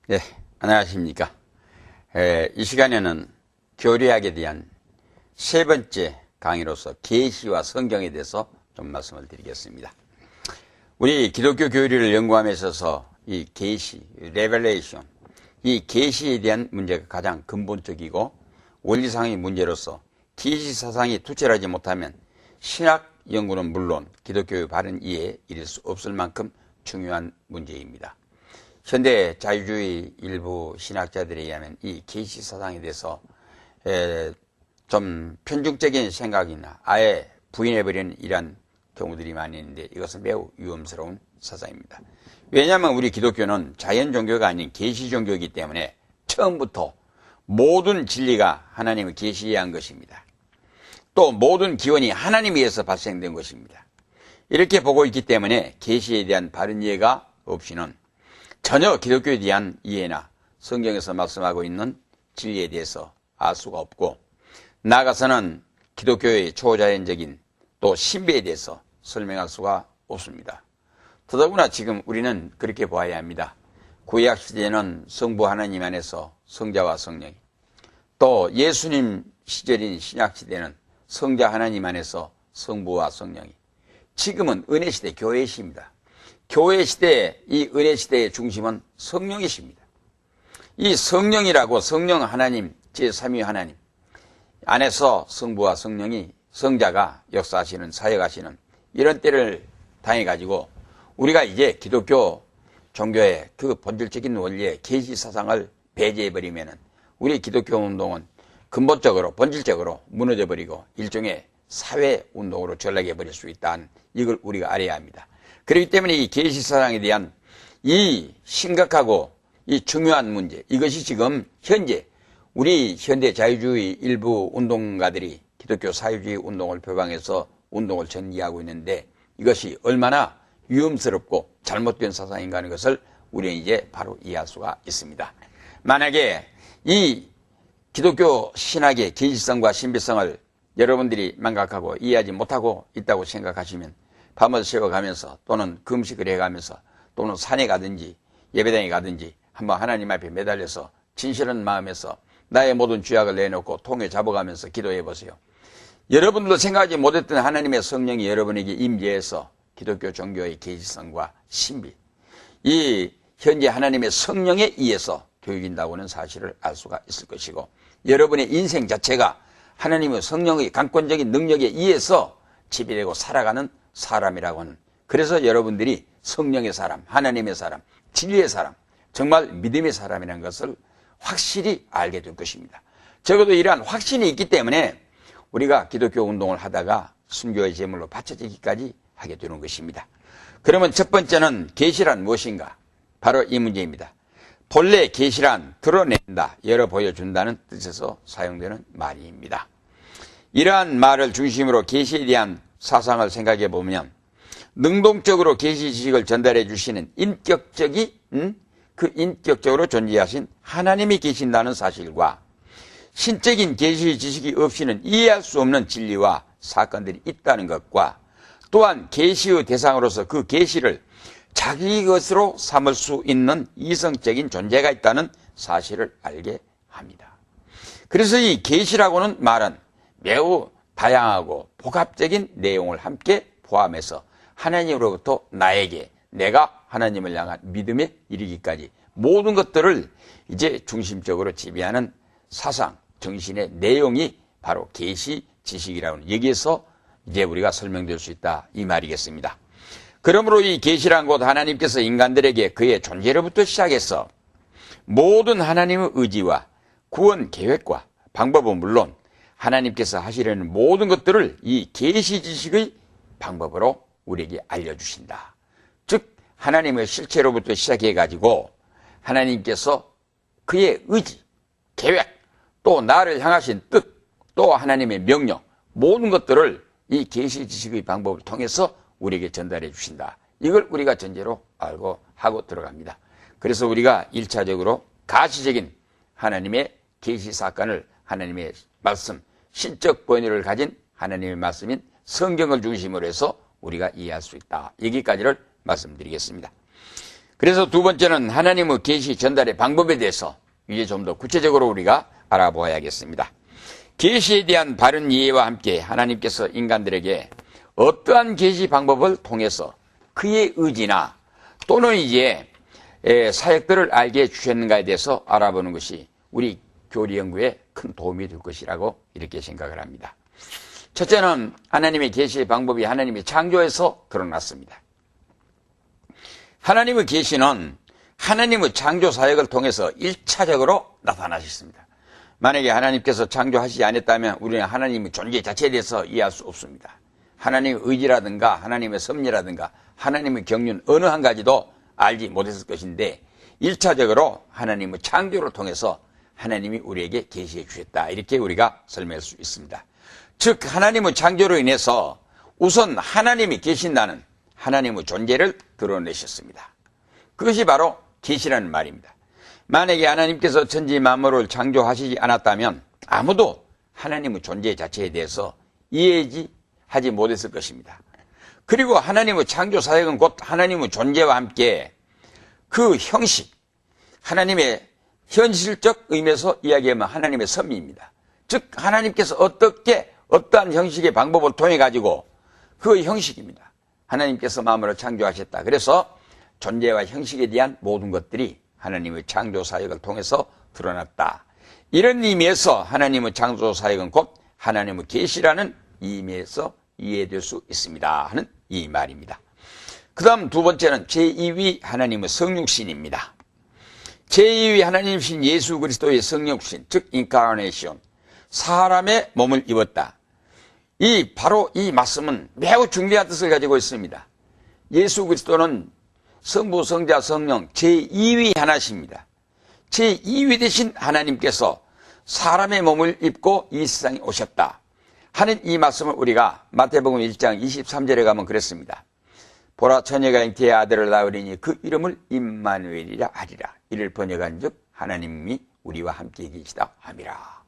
네, 안녕하십니까. 이 시간에는 교리학에 대한 세 번째 강의로서 계시와 성경에 대해서 좀 말씀을 드리겠습니다. 우리 기독교 교리를 연구함에 있어서 이 계시, 레벨레이션, 이 계시에 대한 문제가 가장 근본적이고 원리상의 문제로서 계시 사상이 투철하지 못하면 신학 연구는 물론 기독교의 바른 이해에 이를 수 없을 만큼 중요한 문제입니다. 현대 자유주의 일부 신학자들에 의하면 이 계시 사상에 대해서 좀 편중적인 생각이나 아예 부인해버리는 이러한 경우들이 많이 있는데 이것은 매우 위험스러운 사상입니다. 왜냐하면 우리 기독교는 자연 종교가 아닌 계시 종교이기 때문에 처음부터 모든 진리가 하나님의 계시에 의한 것입니다. 또 모든 기원이 하나님에 의해서 발생된 것입니다. 이렇게 보고 있기 때문에 계시에 대한 바른 이해가 없이는 전혀 기독교에 대한 이해나 성경에서 말씀하고 있는 진리에 대해서 알 수가 없고 나아가서는 기독교의 초자연적인 또 신비에 대해서 설명할 수가 없습니다. 더더구나 지금 우리는 그렇게 보아야 합니다. 구약 시대에는 성부 하나님 안에서 성자와 성령이, 또 예수님 시절인 신약 시대는 성자 하나님 안에서 성부와 성령이, 지금은 은혜 시대 교회 시입니다. 교회 시대의 이 은혜 시대의 중심은 성령이십니다. 이 성령이라고 성령 하나님, 제3위 하나님 안에서 성부와 성령이 성자가 역사하시는 사역하시는 이런 때를 당해가지고 우리가 이제 기독교 종교의 그 본질적인 원리의 계시 사상을 배제해버리면은 우리 기독교 운동은 근본적으로 본질적으로 무너져버리고 일종의 사회운동으로 전락해버릴 수 있다는 이걸 우리가 알아야 합니다. 그렇기 때문에 이 계시 사상에 대한 이 심각하고 이 중요한 문제, 이것이 지금 현재 우리 현대 자유주의 일부 운동가들이 기독교 사회주의 운동을 표방해서 운동을 전개하고 있는데 이것이 얼마나 위험스럽고 잘못된 사상인가 하는 것을 우리는 이제 바로 이해할 수가 있습니다. 만약에 이 기독교 신학의 계시성과 신비성을 여러분들이 망각하고 이해하지 못하고 있다고 생각하시면 밤을 새워가면서 또는 금식을 해가면서 또는 산에 가든지 예배당에 가든지 한번 하나님 앞에 매달려서 진실한 마음에서 나의 모든 죄악을 내놓고 통에 잡아가면서 기도해 보세요. 여러분들도 생각하지 못했던 하나님의 성령이 여러분에게 임재해서 기독교 종교의 계시성과 신비, 이 현재 하나님의 성령에 의해서 교육인다고는 사실을 알 수가 있을 것이고 여러분의 인생 자체가 하나님의 성령의 강권적인 능력에 의해서 지배되고 살아가는 사람이라고 하는, 그래서 여러분들이 성령의 사람, 하나님의 사람, 진리의 사람, 정말 믿음의 사람이라는 것을 확실히 알게 될 것입니다. 적어도 이러한 확신이 있기 때문에 우리가 기독교 운동을 하다가 순교의 제물로 바쳐지기까지 하게 되는 것입니다. 그러면 첫 번째는 계시란 무엇인가? 바로 이 문제입니다. 본래 계시란 드러낸다, 열어 보여준다는 뜻에서 사용되는 말입니다. 이러한 말을 중심으로 계시에 대한 사상을 생각해 보면 능동적으로 계시 지식을 전달해 주시는 인격적으로 존재하신 하나님이 계신다는 사실과 신적인 계시 지식이 없이는 이해할 수 없는 진리와 사건들이 있다는 것과 또한 계시의 대상으로서 그 계시를 자기 것으로 삼을 수 있는 이성적인 존재가 있다는 사실을 알게 합니다. 그래서 이 계시라고는 말은 매우 다양하고 복합적인 내용을 함께 포함해서 하나님으로부터 나에게 내가 하나님을 향한 믿음에 이르기까지 모든 것들을 이제 중심적으로 지배하는 사상, 정신의 내용이 바로 계시 지식이라고 하는, 여기에서 이제 우리가 설명될 수 있다 이 말이겠습니다. 그러므로 이 계시란 곧 하나님께서 인간들에게 그의 존재로부터 시작해서 모든 하나님의 의지와 구원 계획과 방법은 물론 하나님께서 하시려는 모든 것들을 이 계시 지식의 방법으로 우리에게 알려주신다. 즉 하나님의 실체로부터 시작해가지고 하나님께서 그의 의지, 계획, 또 나를 향하신 뜻, 또 하나님의 명령, 모든 것들을 이 계시 지식의 방법을 통해서 우리에게 전달해 주신다. 이걸 우리가 전제로 알고 하고 들어갑니다. 그래서 우리가 1차적으로 가시적인 하나님의 계시 사건을 하나님의 말씀, 신적 번뇌를 가진 하나님의 말씀인 성경을 중심으로 해서 우리가 이해할 수 있다. 여기까지를 말씀드리겠습니다. 그래서 두 번째는 하나님의 계시 전달의 방법에 대해서 이제 좀 더 구체적으로 우리가 알아보아야겠습니다. 계시에 대한 바른 이해와 함께 하나님께서 인간들에게 어떠한 계시 방법을 통해서 그의 의지나 또는 이제 사역들을 알게 해주셨는가에 대해서 알아보는 것이 우리 교리 연구에 큰 도움이 될 것이라고 이렇게 생각을 합니다. 첫째는 하나님의 계시의 방법이 하나님의 창조에서 드러났습니다. 하나님의 계시는 하나님의 창조 사역을 통해서 1차적으로 나타나셨습니다. 만약에 하나님께서 창조하시지 않았다면 우리는 하나님의 존재 자체에 대해서 이해할 수 없습니다. 하나님의 의지라든가 하나님의 섭리라든가 하나님의 경륜 어느 한 가지도 알지 못했을 것인데 1차적으로 하나님의 창조를 통해서 하나님이 우리에게 계시해 주셨다. 이렇게 우리가 설명할 수 있습니다. 즉 하나님의 창조로 인해서 우선 하나님이 계신다는 하나님의 존재를 드러내셨습니다. 그것이 바로 계시라는 말입니다. 만약에 하나님께서 천지 만물을 창조하시지 않았다면 아무도 하나님의 존재 자체에 대해서 이해하지 못했을 것입니다. 그리고 하나님의 창조 사역은 곧 하나님의 존재와 함께 그 형식, 하나님의 현실적 의미에서 이야기하면 하나님의 섭리입니다. 즉 하나님께서 어떠한 형식의 방법을 통해 가지고 그 형식입니다. 하나님께서 만물을 창조하셨다. 그래서 존재와 형식에 대한 모든 것들이 하나님의 창조 사역을 통해서 드러났다. 이런 의미에서 하나님의 창조 사역은 곧 하나님의 계시라는 의미에서 이해될 수 있습니다 하는 이 말입니다. 그 다음 두 번째는 제2위 하나님의 성육신입니다. 제2위 하나님이신 예수 그리스도의 성육신, 즉 인카네이션, 사람의 몸을 입었다. 바로 이 말씀은 매우 중대한 뜻을 가지고 있습니다. 예수 그리스도는 성부, 성자, 성령 제2위 하나십니다. 제2위 되신 하나님께서 사람의 몸을 입고 이 세상에 오셨다 하는 이 말씀을 우리가 마태복음 1장 23절에 가면 그랬습니다. 보라 처녀가 잉태의 아들을 낳으리니 그 이름을 임마누엘이라 하리라. 이를 번역한즉 하나님이 우리와 함께 계시다 함이라.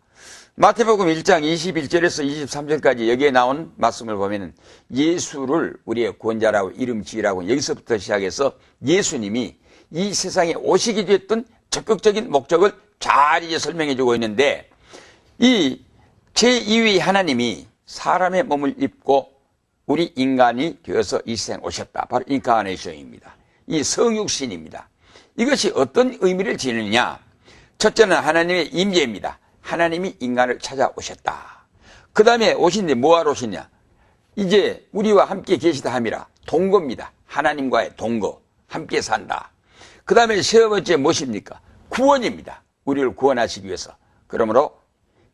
마태복음 1장 21절에서 23절까지 여기에 나온 말씀을 보면 예수를 우리의 구원자라고 이름 지으라고 여기서부터 시작해서 예수님이 이 세상에 오시게 됐던 적극적인 목적을 잘 이제 설명해 주고 있는데 이 제2위 하나님이 사람의 몸을 입고 우리 인간이 되어서 이 세상에 오셨다. 바로 인카네이션입니다. 이 성육신입니다. 이것이 어떤 의미를 지니느냐? 첫째는 하나님의 임재입니다. 하나님이 인간을 찾아오셨다. 그 다음에 오신데 뭐하러 오셨냐? 이제 우리와 함께 계시다 함이라. 동거입니다. 하나님과의 동거. 함께 산다. 그 다음에 세 번째 무엇입니까? 구원입니다. 우리를 구원하시기 위해서. 그러므로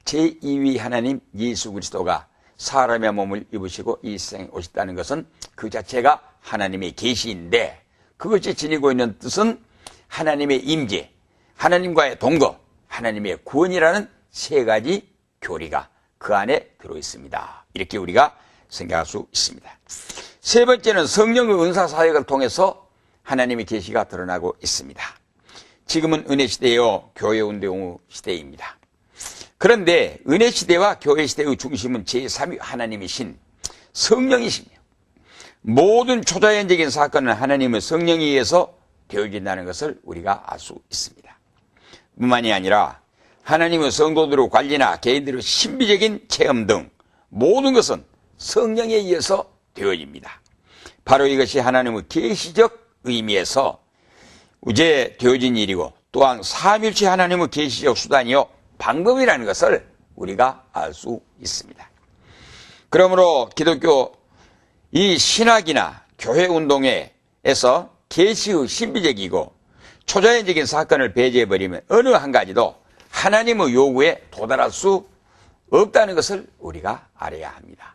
제2위 하나님 예수 그리스도가 사람의 몸을 입으시고 이 세상에 오셨다는 것은 그 자체가 하나님의 계시인데 그것이 지니고 있는 뜻은 하나님의 임재, 하나님과의 동거, 하나님의 구원이라는 세 가지 교리가 그 안에 들어있습니다. 이렇게 우리가 생각할 수 있습니다. 세 번째는 성령의 은사 사역을 통해서 하나님의 계시가 드러나고 있습니다. 지금은 은혜 시대요 교회 운동 시대입니다. 그런데 은혜 시대와 교회 시대의 중심은 제3위 하나님이신 성령이십니다. 모든 초자연적인 사건은 하나님의 성령에 의해서 되어진다는 것을 우리가 알 수 있습니다. 뿐만이 아니라 하나님의 성도들의 관리나 개인들의 신비적인 체험 등 모든 것은 성령에 의해서 되어집니다. 바로 이것이 하나님의 계시적 의미에서 이제 되어진 일이고 또한 삼위일체 하나님의 계시적 수단이요 방법이라는 것을 우리가 알 수 있습니다. 그러므로 기독교 이 신학이나 교회 운동에서 계시의 신비적이고 초자연적인 사건을 배제해버리면 어느 한 가지도 하나님의 요구에 도달할 수 없다는 것을 우리가 알아야 합니다.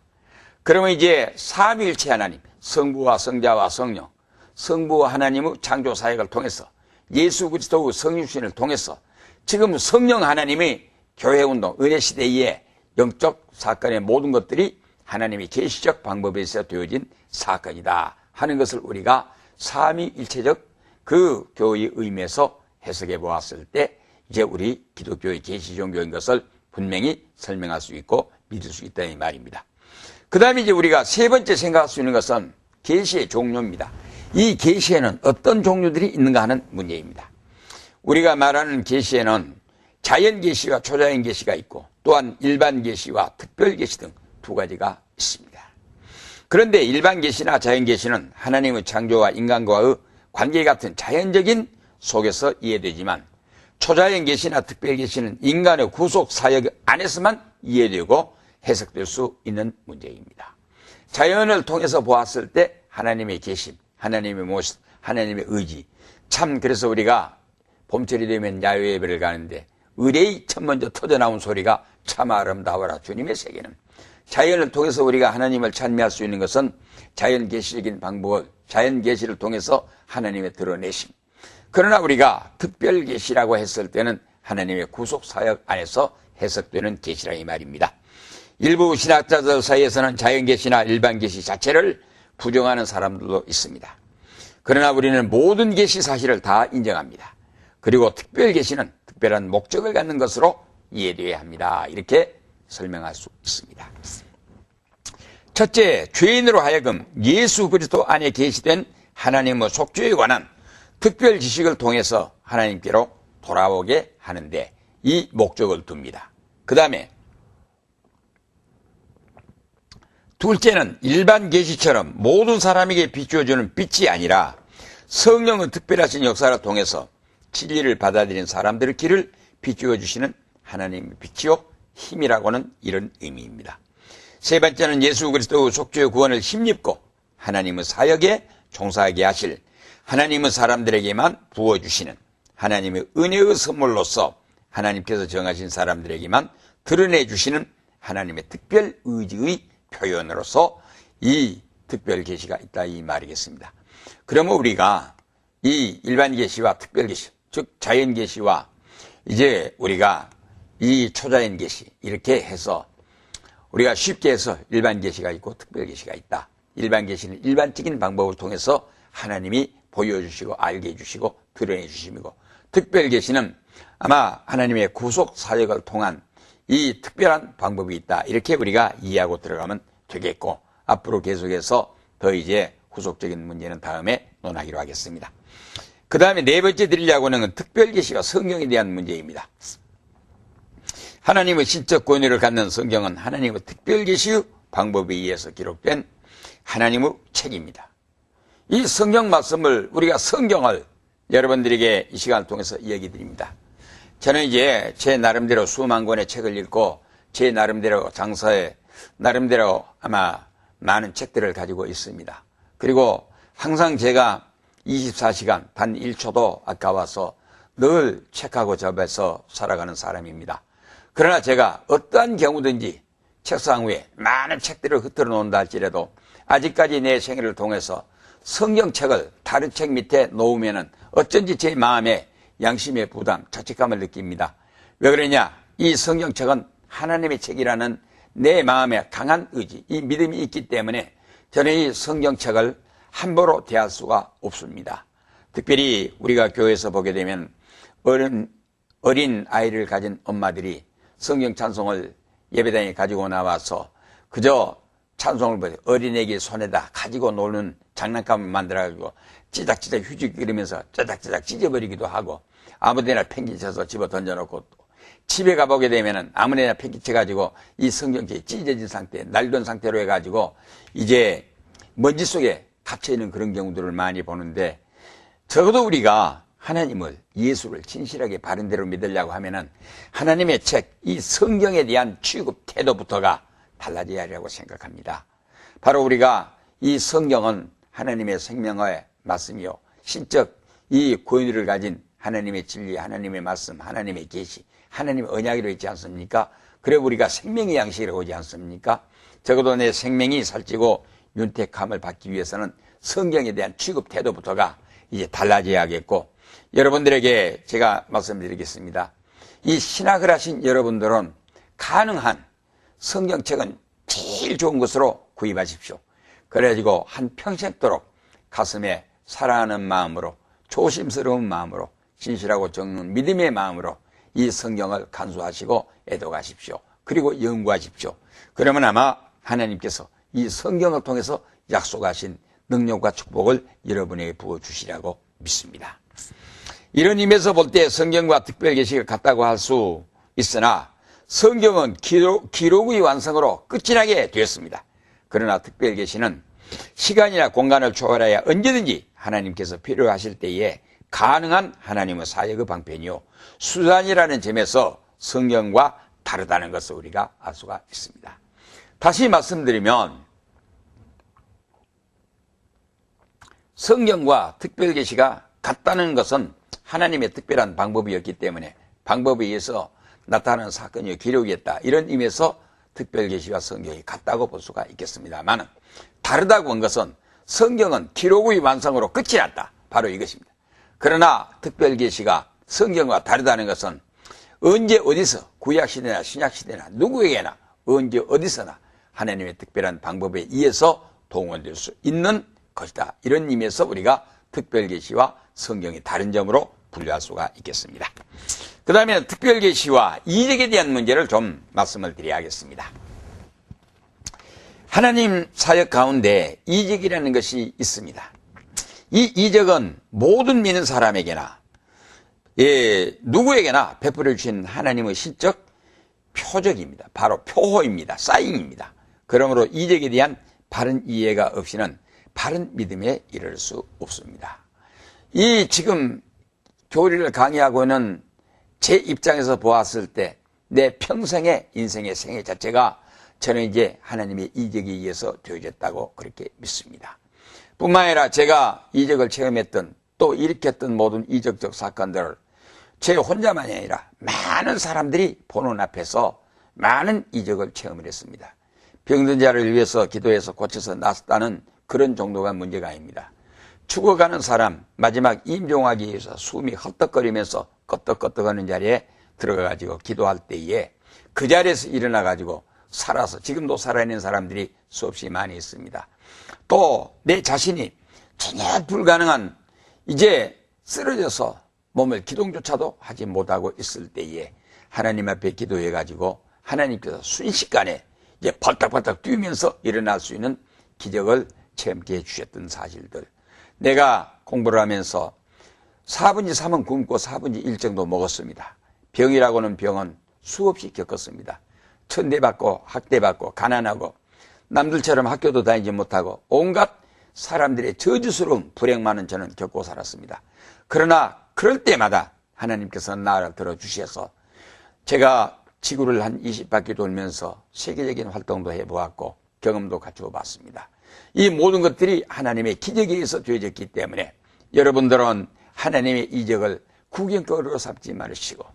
그러면 이제 삼위일체 하나님, 성부와 성자와 성령, 성부와 하나님의 창조 사역을 통해서 예수 그리스도의 성육신을 통해서 지금 성령 하나님의 교회운동, 은혜시대의 영적 사건의 모든 것들이 하나님의 계시적 방법에서 되어진 사건이다 하는 것을 우리가 삼위일체적 그 교의 의미에서 해석해 보았을 때 이제 우리 기독교의 계시 종교인 것을 분명히 설명할 수 있고 믿을 수 있다는 말입니다. 그 다음에 이제 우리가 세 번째 생각할 수 있는 것은 계시의 종류입니다. 이 계시에는 어떤 종류들이 있는가 하는 문제입니다. 우리가 말하는 계시에는 자연 계시와 초자연 계시가 있고 또한 일반 계시와 특별 계시 등 두 가지가 있습니다. 그런데 일반 계시나 자연 계시는 하나님의 창조와 인간과의 관계 같은 자연적인 속에서 이해되지만 초자연 계시나 특별 계시는 인간의 구속 사역 안에서만 이해되고 해석될 수 있는 문제입니다. 자연을 통해서 보았을 때 하나님의 계심, 하나님의 모습, 하나님의 의지. 참 그래서 우리가 봄철이 되면 야외 예배를 가는데 의뢰의 첫 먼저 터져나온 소리가 참 아름다워라. 주님의 세계는. 자연을 통해서 우리가 하나님을 찬미할 수 있는 것은 자연 계시적인 방법을 자연 계시를 통해서 하나님의 드러내심. 그러나 우리가 특별 계시라고 했을 때는 하나님의 구속 사역 안에서 해석되는 계시라 이 말입니다. 일부 신학자들 사이에서는 자연 계시나 일반 계시 자체를 부정하는 사람들도 있습니다. 그러나 우리는 모든 계시 사실을 다 인정합니다. 그리고 특별 계시는 특별한 목적을 갖는 것으로 이해되어야 합니다. 이렇게 설명할 수 있습니다. 첫째, 죄인으로 하여금 예수 그리스도 안에 계시된 하나님의 속죄에 관한 특별 지식을 통해서 하나님께로 돌아오게 하는데 이 목적을 둡니다. 그 다음에 둘째는 일반 계시처럼 모든 사람에게 비추어주는 빛이 아니라 성령의 특별하신 역사를 통해서 진리를 받아들인 사람들의 길을 비추어 주시는 하나님의 빛이요 힘이라고는 이런 의미입니다. 세 번째는 예수 그리스도의 속죄의 구원을 힘입고 하나님의 사역에 종사하게 하실 하나님의 사람들에게만 부어주시는 하나님의 은혜의 선물로서 하나님께서 정하신 사람들에게만 드러내주시는 하나님의 특별 의지의 표현으로서 이 특별 계시가 있다 이 말이겠습니다. 그러면 우리가 이 일반 계시와 특별 계시, 즉 자연 계시와 이제 우리가 이 초자연 계시 이렇게 해서 우리가 쉽게 해서 일반 계시가 있고 특별 계시가 있다. 일반 계시는 일반적인 방법을 통해서 하나님이 보여주시고 알게 해주시고 드러내 주심이고 특별 계시는 아마 하나님의 구속 사역을 통한 이 특별한 방법이 있다. 이렇게 우리가 이해하고 들어가면 되겠고 앞으로 계속해서 더 이제 후속적인 문제는 다음에 논하기로 하겠습니다. 그 다음에 네 번째 드리려고 하는 건 특별 계시와 성경에 대한 문제입니다. 하나님의 신적 권위를 갖는 성경은 하나님의 특별 계시의 방법에 의해서 기록된 하나님의 책입니다. 이 성경 말씀을 우리가 성경을 여러분들에게 이 시간을 통해서 이야기 드립니다. 저는 이제 제 나름대로 수만 권의 책을 읽고 제 나름대로 장사에 나름대로 아마 많은 책들을 가지고 있습니다. 그리고 항상 제가 24시간 단 1초도 아까워서 늘 책하고 접해서 살아가는 사람입니다. 그러나 제가 어떠한 경우든지 책상 위에 많은 책들을 흩어져 놓는다 할지라도 아직까지 내 생애를 통해서 성경책을 다른 책 밑에 놓으면은 어쩐지 제 마음에 양심의 부담, 자책감을 느낍니다. 왜 그러냐? 이 성경책은 하나님의 책이라는 내 마음에 강한 의지, 이 믿음이 있기 때문에 저는 이 성경책을 함부로 대할 수가 없습니다. 특별히 우리가 교회에서 보게 되면 어린 아이를 가진 엄마들이 성경 찬송을 예배당에 가지고 나와서 그저 찬송을 보여 어린애기 손에다 가지고 노는 장난감을 만들어가지고 찌작찌작 휴지거리면서 짜작짜작 찢어버리기도 하고 아무데나 팽개쳐서 집어 던져놓고 또 집에 가보게 되면은 아무데나 팽개쳐가지고 이 성경책이 찢어진 상태, 날던 상태로 해가지고 이제 먼지 속에 갇혀있는 그런 경우들을 많이 보는데 적어도 우리가 하나님을, 예수를 진실하게 바른 대로 믿으려고 하면은 하나님의 책, 이 성경에 대한 취급 태도부터가 달라져야 하리라고 생각합니다. 바로 우리가 이 성경은 하나님의 생명의 말씀이요, 신적 이 권위를 가진 하나님의 진리, 하나님의 말씀, 하나님의 계시, 하나님의 언약이로 있지 않습니까? 그래 우리가 생명의 양식이라고 하지 않습니까? 적어도 내 생명이 살찌고 윤택함을 받기 위해서는 성경에 대한 취급 태도부터가 이제 달라져야겠고, 여러분들에게 제가 말씀드리겠습니다. 이 신학을 하신 여러분들은 가능한 성경책은 제일 좋은 것으로 구입하십시오. 그래가지고 한평생도록 가슴에 사랑하는 마음으로, 조심스러운 마음으로, 진실하고 정는 믿음의 마음으로 이 성경을 간수하시고 애독하십시오. 그리고 연구하십시오. 그러면 아마 하나님께서 이 성경을 통해서 약속하신 능력과 축복을 여러분에게 부어주시라고 믿습니다. 이런 의미에서 볼 때 성경과 특별계시가 같다고 할 수 있으나 성경은 기록의 완성으로 끝이 나게 되었습니다. 그러나 특별계시는 시간이나 공간을 초월하여 언제든지 하나님께서 필요하실 때에 가능한 하나님의 사역의 방편이요 수단이라는 점에서 성경과 다르다는 것을 우리가 알 수가 있습니다. 다시 말씀드리면 성경과 특별계시가 같다는 것은 하나님의 특별한 방법이었기 때문에 방법에 의해서 나타나는 사건이 기록이었다. 이런 의미에서 특별계시와 성경이 같다고 볼 수가 있겠습니다만 다르다고 한 것은 성경은 기록의 완성으로 끝이 났다. 바로 이것입니다. 그러나 특별계시가 성경과 다르다는 것은 언제 어디서 구약시대나 신약시대나 누구에게나 언제 어디서나 하나님의 특별한 방법에 의해서 동원될 수 있는 것이다. 이런 의미에서 우리가 특별계시와 성경이 다른 점으로 분류할 수가 있겠습니다. 그 다음에 특별계시와 이적에 대한 문제를 좀 말씀을 드려야겠습니다. 하나님 사역 가운데 이적이라는 것이 있습니다. 이 이적은 모든 믿는 사람에게나 누구에게나 베풀어 주신 하나님의 신적 표적입니다. 바로 표호입니다. 사인입니다. 그러므로 이적에 대한 바른 이해가 없이는 바른 믿음에 이를 수 없습니다. 이 지금 교리를 강의하고 있는 제 입장에서 보았을 때 내 평생의 인생의 생애 자체가 저는 이제 하나님의 이적에 의해서 되어졌다고 그렇게 믿습니다. 뿐만 아니라 제가 이적을 체험했던 또 일으켰던 모든 이적적 사건들을 제 혼자만이 아니라 많은 사람들이 보는 앞에서 많은 이적을 체험을 했습니다. 병든 자를 위해서 기도해서 고쳐서 낫았다는 그런 정도가 문제가 아닙니다. 죽어가는 사람 마지막 임종하기 위해서 숨이 헐떡거리면서 껐떡껐떡하는 자리에 들어가가지고 기도할 때에 그 자리에서 일어나가지고 살아서 지금도 살아있는 사람들이 수없이 많이 있습니다. 또 내 자신이 전혀 불가능한 이제 쓰러져서 몸을 기동조차도 하지 못하고 있을 때에 하나님 앞에 기도해가지고 하나님께서 순식간에 이제 벌떡벌떡 뛰면서 일어날 수 있는 기적을 체험케 해주셨던 사실들. 내가 공부를 하면서 4분의 3은 굶고 4분의 1 정도 먹었습니다. 병이라고 하는 병은 수없이 겪었습니다. 천대받고 학대받고 가난하고 남들처럼 학교도 다니지 못하고 온갖 사람들의 저주스러운 불행 많은 저는 겪고 살았습니다. 그러나 그럴 때마다 하나님께서 나를 들어주셔서 제가 지구를 한 20바퀴 돌면서 세계적인 활동도 해보았고 경험도 갖추어 봤습니다. 이 모든 것들이 하나님의 기적에 의해서 되어졌기 때문에 여러분들은 하나님의 이적을 구경거리로 삼지 마시고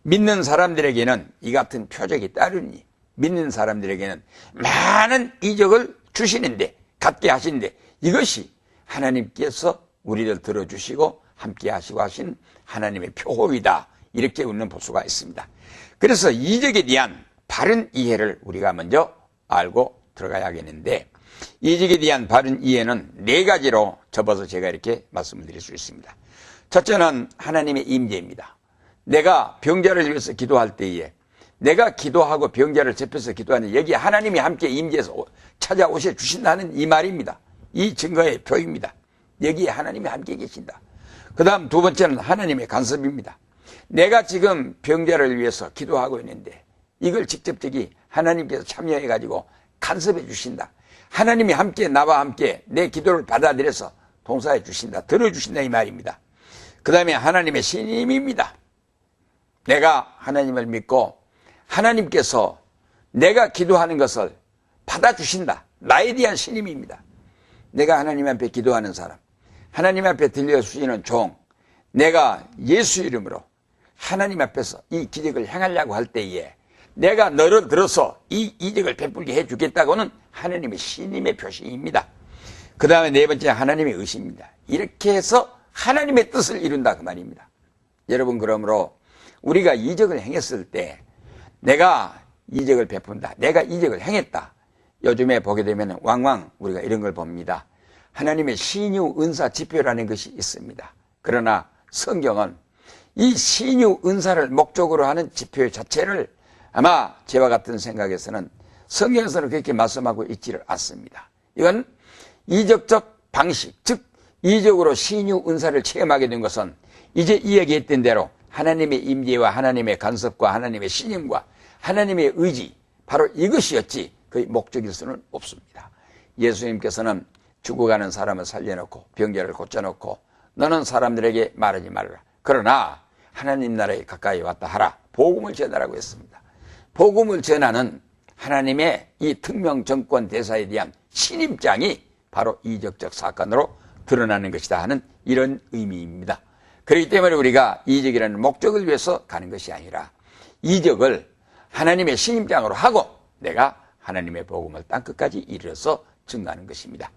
믿는 사람들에게는 이 같은 표적이 따르니 믿는 사람들에게는 많은 이적을 주시는데 갖게 하시는데 이것이 하나님께서 우리를 들어주시고 함께 하시고 하신 하나님의 표호이다. 이렇게 우리는 볼 수가 있습니다. 그래서 이적에 대한 바른 이해를 우리가 먼저 알고 들어가야겠는데 이적에 대한 바른 이해는 4가지로 접어서 제가 이렇게 말씀을 드릴 수 있습니다. 첫째는 하나님의 임재입니다. 내가 병자를 위해서 기도할 때에 내가 기도하고 병자를 접해서 기도하는 여기에 하나님이 함께 임재해서 찾아오셔 주신다는 이 말입니다. 이 증거의 표입니다. 여기에 하나님이 함께 계신다. 그 다음 2번째는 하나님의 간섭입니다. 내가 지금 병자를 위해서 기도하고 있는데 이걸 직접적이 하나님께서 참여해가지고 간섭해 주신다. 하나님이 함께 나와 함께 내 기도를 받아들여서 동사해 주신다. 들어주신다 이 말입니다. 그 다음에 하나님의 신임입니다. 내가 하나님을 믿고 하나님께서 내가 기도하는 것을 받아주신다. 나에 대한 신임입니다. 내가 하나님 앞에 기도하는 사람, 하나님 앞에 들려주시는 종, 내가 예수 이름으로 하나님 앞에서 이 기적을 행하려고 할 때에 내가 너를 들어서 이 이적을 베풀게 해주겠다고는 하나님의 신임의 표시입니다. 그 다음에 4번째 하나님의 의심입니다. 이렇게 해서 하나님의 뜻을 이룬다 그 말입니다. 여러분 그러므로 우리가 이적을 행했을 때 내가 이적을 베푼다. 내가 이적을 행했다. 요즘에 보게 되면 왕왕 우리가 이런 걸 봅니다. 하나님의 신유 은사 지표라는 것이 있습니다. 그러나 성경은 이 신유 은사를 목적으로 하는 지표 자체를 아마 제와 같은 생각에서는 성경에서는 그렇게 말씀하고 있지를 않습니다. 이건 이적적 방식, 즉 이적으로 신유 은사를 체험하게 된 것은 이제 이야기했던 대로 하나님의 임재와 하나님의 간섭과 하나님의 신임과 하나님의 의지, 바로 이것이었지 그의 목적일 수는 없습니다. 예수님께서는 죽어가는 사람을 살려놓고 병자를 고쳐놓고 너는 사람들에게 말하지 말라. 그러나 하나님 나라에 가까이 왔다 하라. 복음을 전하라고 했습니다. 복음을 전하는 하나님의 이 특명 정권 대사에 대한 신임장이 바로 이적적 사건으로 드러나는 것이다 하는 이런 의미입니다. 그렇기 때문에 우리가 이적이라는 목적을 위해서 가는 것이 아니라 이적을 하나님의 신임장으로 하고 내가 하나님의 복음을 땅끝까지 이르러서 증거하는 것입니다.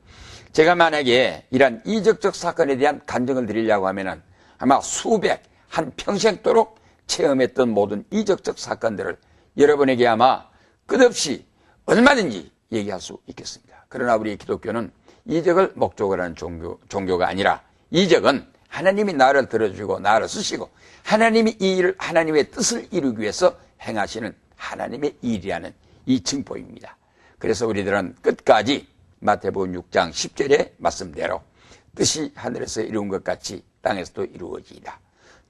제가 만약에 이러한 이적적 사건에 대한 간증을 드리려고 하면은 아마 수백, 한 평생도록 체험했던 모든 이적적 사건들을 여러분에게 아마 끝없이 얼마든지 얘기할 수 있겠습니다. 그러나 우리 기독교는 이적을 목적으로 하는 종교가 아니라 이적은 하나님이 나를 들어주고 나를 쓰시고 하나님이 이 일을 하나님의 뜻을 이루기 위해서 행하시는 하나님의 일이라는 이 증보입니다. 그래서 우리들은 끝까지 마태복음 6장 10절의 말씀대로 뜻이 하늘에서 이루은 것 같이 땅에서도 이루어지이다.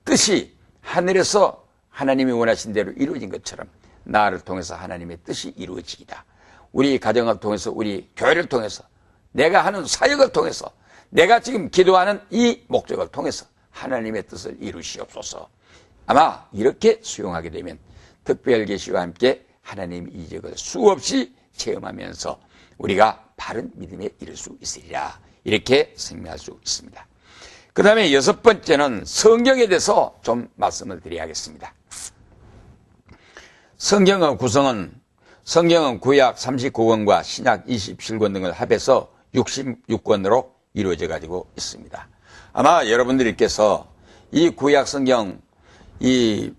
뜻이 하늘에서 하나님이 원하신 대로 이루어진 것처럼 나를 통해서 하나님의 뜻이 이루어지이다. 우리 가정을 통해서 우리 교회를 통해서 내가 하는 사역을 통해서 내가 지금 기도하는 이 목적을 통해서 하나님의 뜻을 이루시옵소서. 아마 이렇게 수용하게 되면 특별계시와 함께 하나님 이적을 수없이 체험하면서 우리가 바른 믿음에 이를 수 있으리라. 이렇게 설명할 수 있습니다. 그 다음에 여섯 번째는 성경에 대해서 좀 말씀을 드려야겠습니다. 성경의 구성은 성경은 구약 39권과 신약 27권 등을 합해서 66권으로 이루어져 가지고 있습니다. 아마 여러분들께서 이 구약 성경 이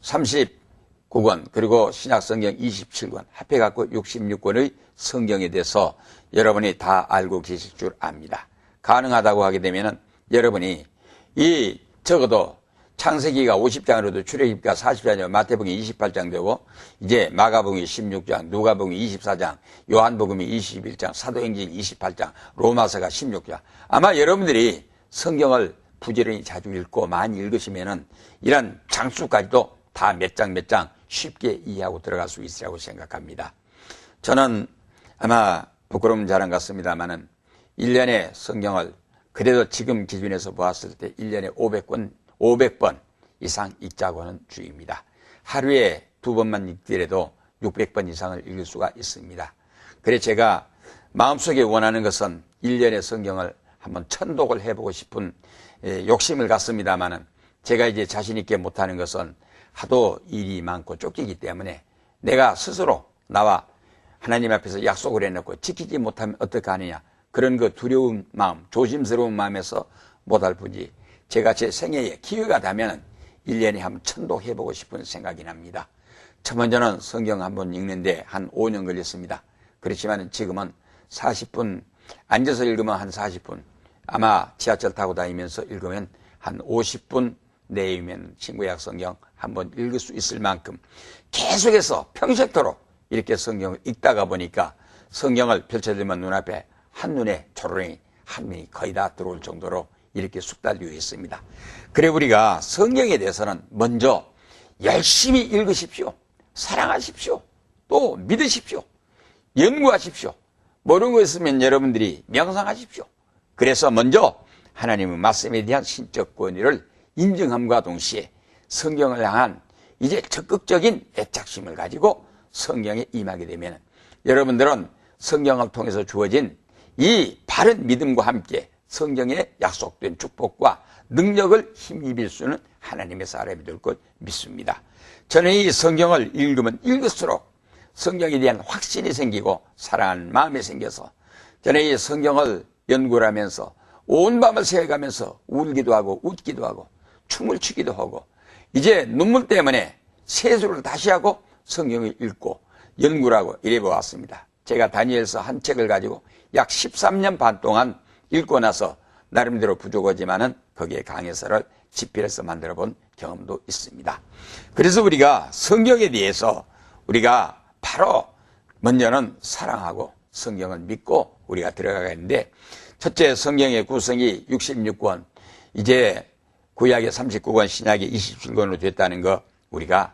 39권 그리고 신약 성경 27권 합해 갖고 66권의 성경에 대해서 여러분이 다 알고 계실 줄 압니다. 가능하다고 하게 되면은 여러분이 이 적어도 창세기가 50장으로도 출애굽기가 40장이고 마태복음이 28장 되고 이제 마가복음이 16장, 누가복음이 24장, 요한복음이 21장, 사도행전 28장, 로마서가 16장. 아마 여러분들이 성경을 부지런히 자주 읽고 많이 읽으시면은 이런 장수까지도 다 몇 장 쉽게 이해하고 들어갈 수 있으리라고 생각합니다. 저는 아마 부끄러운 자랑 같습니다만은 1년에 성경을 그래도 지금 기준에서 보았을 때 1년에 500번 이상 읽자고 하는 주의입니다. 하루에 2번만 읽더라도 600번 이상을 읽을 수가 있습니다. 그래서 제가 마음속에 원하는 것은 1년에 성경을 한번 천독을 해보고 싶은 욕심을 갖습니다만은 제가 이제 자신 있게 못하는 것은 하도 일이 많고 쫓기기 때문에 내가 스스로 나와 하나님 앞에서 약속을 해놓고 지키지 못하면 어떻게 하느냐 그런 그 두려운 마음, 조심스러운 마음에서 못할 뿐이지 제가 제 생애에 기회가 되면 1년에 한번 천독해보고 싶은 생각이 납니다. 첫 번째는 성경 한번 읽는데 한 5년 걸렸습니다. 그렇지만 지금은 40분, 앉아서 읽으면 한 40분, 아마 지하철 타고 다니면서 읽으면 한 50분 내이면 신구약 성경 한번 읽을 수 있을 만큼 계속해서 평생토록 이렇게 성경을 읽다가 보니까 성경을 펼쳐들면 눈앞에 한눈에 초롱이 한눈이 거의 다 들어올 정도로 이렇게 숙달되어 있습니다. 그래 우리가 성경에 대해서는 먼저 열심히 읽으십시오. 사랑하십시오. 또 믿으십시오. 연구하십시오. 모르는 거 있으면 여러분들이 명상하십시오. 그래서 먼저 하나님의 말씀에 대한 신적 권위를 인정함과 동시에 성경을 향한 이제 적극적인 애착심을 가지고 성경에 임하게 되면 여러분들은 성경을 통해서 주어진 이 바른 믿음과 함께 성경에 약속된 축복과 능력을 힘입을 수는 하나님의 사람이 될 것 믿습니다. 저는 이 성경을 읽으면 읽을수록 성경에 대한 확신이 생기고 사랑하는 마음이 생겨서 저는 이 성경을 연구를 하면서 온 밤을 새가면서 울기도 하고 웃기도 하고 춤을 추기도 하고 이제 눈물 때문에 세수를 다시 하고 성경을 읽고 연구를 하고 이래 보았습니다. 제가 다니엘서 한 책을 가지고 약 13년 반 동안 읽고 나서 나름대로 부족하지만은 거기에 강해서를 집필해서 만들어 본 경험도 있습니다. 그래서 우리가 성경에 대해서 우리가 바로 먼저는 사랑하고 성경을 믿고 우리가 들어가겠는데 첫째, 성경의 구성이 66권, 이제 구약의 39권, 신약의 27권으로 됐다는 거 우리가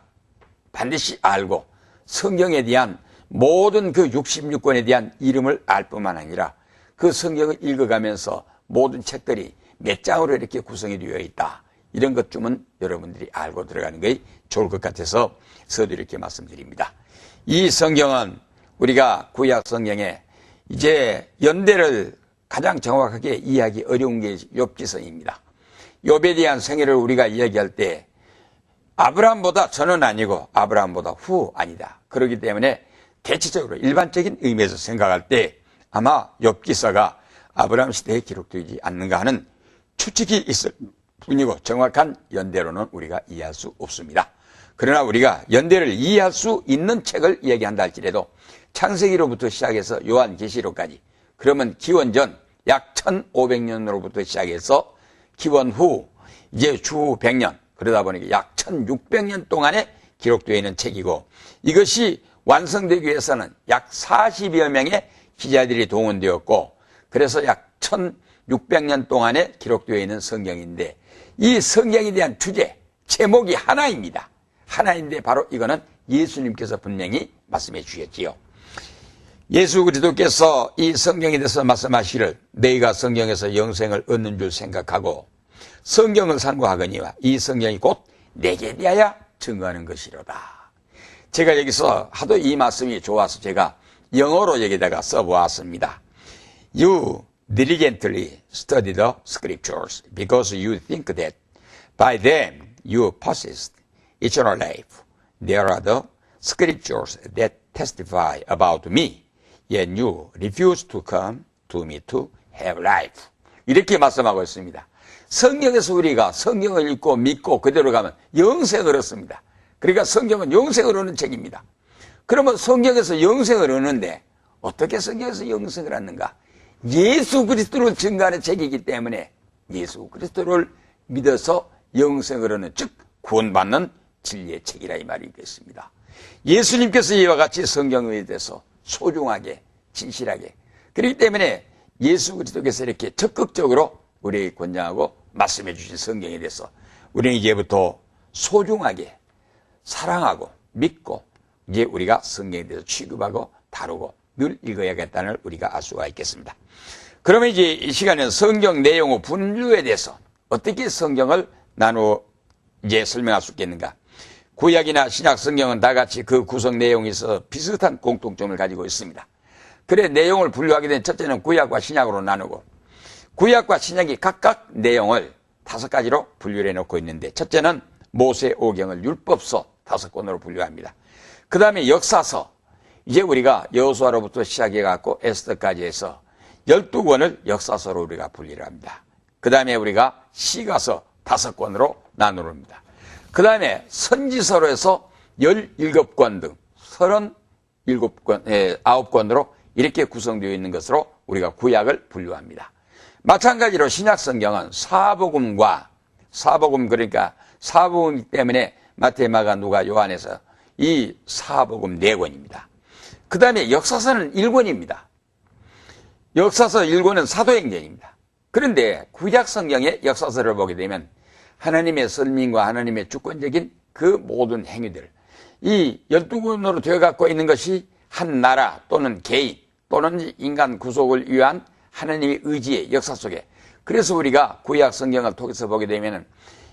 반드시 알고 성경에 대한 모든 그 66권에 대한 이름을 알 뿐만 아니라 그 성경을 읽어가면서 모든 책들이 몇 장으로 이렇게 구성이 되어 있다. 이런 것쯤은 여러분들이 알고 들어가는 것이 좋을 것 같아서 서두 이렇게 말씀드립니다. 이 성경은 우리가 구약 성경에 이제 연대를 가장 정확하게 이해하기 어려운 게 욥기서입니다. 욥에 대한 생애를 우리가 이야기할 때 아브라함보다 전은 아니고 아브라함보다 후 아니다. 그렇기 때문에 대체적으로 일반적인 의미에서 생각할 때 아마 욥기서가 아브라함 시대에 기록되지 않는가 하는 추측이 있을 뿐이고 정확한 연대로는 우리가 이해할 수 없습니다. 그러나 우리가 연대를 이해할 수 있는 책을 이야기한다 할지라도 창세기로부터 시작해서 요한계시록까지, 그러면 기원전 약 1500년으로부터 시작해서 기원 후 이제 추후 100년, 그러다 보니까 약 1600년 동안에 기록되어 있는 책이고, 이것이 완성되기 위해서는 약 40여 명의 기자들이 동원되었고, 그래서 약 1600년 동안에 기록되어 있는 성경인데, 이 성경에 대한 주제, 제목이 하나입니다. 하나인데 바로 이거는 예수님께서 분명히 말씀해 주셨지요. 예수 그리스도께서 이 성경에 대해서 말씀하시기를 너희가 성경에서 영생을 얻는 줄 생각하고 성경을 상고하거니와 이 성경이 곧 내게 대하여 증거하는 것이로다. 제가 여기서 하도 이 말씀이 좋아서 제가 영어로 여기다가 써보았습니다. You diligently study the scriptures because you think that by them you possess eternal life. There are the scriptures that testify about me, yet you refuse to come to me to have life. 이렇게 말씀하고 있습니다. 성경에서 우리가 성경을 읽고 믿고 그대로 가면 영생을 얻습니다. 그러니까 성경은 영생을 얻는 책입니다. 그러면 성경에서 영생을 얻는데 어떻게 성경에서 영생을 얻는가? 예수 그리스도를 증거하는 책이기 때문에 예수 그리스도를 믿어서 영생을 얻는, 즉 구원받는 진리의 책이라 이 말이겠습니다. 예수님께서 이와 같이 성경에 대해서 소중하게 진실하게, 그렇기 때문에 예수 그리스도께서 이렇게 적극적으로 우리에게 권장하고 말씀해 주신 성경에 대해서 우리는 이제부터 소중하게 사랑하고 믿고 이제 우리가 성경에 대해서 취급하고 다루고 늘 읽어야겠다는 걸 우리가 알 수가 있겠습니다. 그러면 이제 이 시간에는 성경 내용의 분류에 대해서 어떻게 성경을 나누어 이제 설명할 수 있겠는가? 구약이나 신약 성경은 다 같이 그 구성 내용이 있어 비슷한 공통점을 가지고 있습니다. 그래 내용을 분류하게 된 첫째는 구약과 신약으로 나누고, 구약과 신약이 각각 내용을 5가지로 분류를 해놓고 있는데, 첫째는 모세 오경을 율법서 5권으로 분류합니다. 그 다음에 역사서, 이제 우리가 여호수아로부터 시작해갖고 에스더까지 해서 12권을 역사서로 우리가 분류를 합니다. 그 다음에 우리가 시가서 5권으로 나누릅니다. 그 다음에 선지서로 해서 17권 등 37권, 9권으로 이렇게 구성되어 있는 것으로 우리가 구약을 분류합니다. 마찬가지로 신약 성경은 사복음, 그러니까 사복음이기 때문에 마태, 마가, 누가, 요한에서 이 사복음 4권입니다. 그 다음에 역사서는 1권입니다. 역사서 1권은 사도행전입니다. 그런데 구약 성경의 역사서를 보게 되면 하나님의 설명과 하나님의 주권적인 그 모든 행위들, 이 12권으로 되어 갖고 있는 것이 한 나라 또는 개인 또는 인간 구속을 위한 하나님의 의지의 역사 속에, 그래서 우리가 구약 성경을 통해서 보게 되면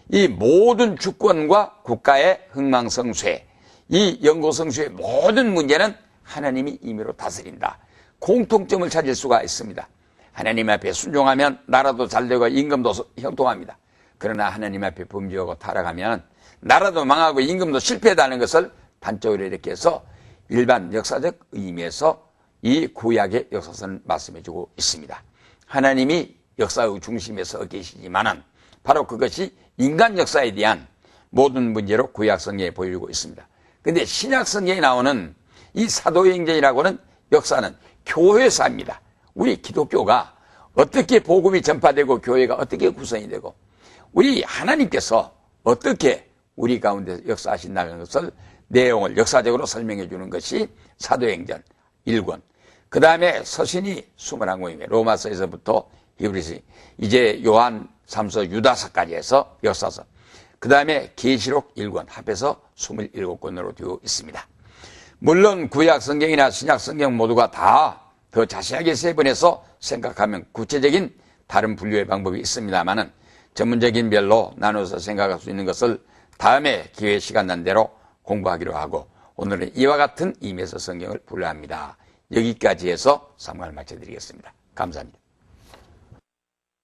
이 모든 주권과 국가의 흥망성쇠, 이 영고성쇠의 모든 문제는 하나님이 임의로 다스린다. 공통점을 찾을 수가 있습니다. 하나님 앞에 순종하면 나라도 잘되고 임금도 형통합니다. 그러나 하나님 앞에 범죄하고 타락하면 나라도 망하고 임금도 실패한다는 것을 단적으로 이렇게 해서 일반 역사적 의미에서 이 구약의 역사서는 말씀해주고 있습니다. 하나님이 역사의 중심에 서 계시지만은 바로 그것이 인간 역사에 대한 모든 문제로 구약 성경에 보여주고 있습니다. 그런데 신약 성경에 나오는 이 사도행전이라고는 역사는 교회사입니다. 우리 기독교가 어떻게 복음이 전파되고 교회가 어떻게 구성이 되고 우리 하나님께서 어떻게 우리 가운데 역사하신다는 것을 내용을 역사적으로 설명해 주는 것이 사도행전 1권. 그 다음에 서신이 21권이며 로마서에서부터 히브리서, 이제 요한 3서, 유다서까지 해서 역사서, 그 다음에 계시록 1권 합해서 27권으로 되어 있습니다. 물론 구약 성경이나 신약 성경 모두가 다 더 자세하게 세분해서 생각하면 구체적인 다른 분류의 방법이 있습니다만은 전문적인 별로 나눠서 생각할 수 있는 것을 다음에 기회 시간 난 대로 공부하기로 하고, 오늘은 이와 같은 의미에서 성경을 분류합니다. 여기까지 해서 3강을 마쳐드리겠습니다. 감사합니다.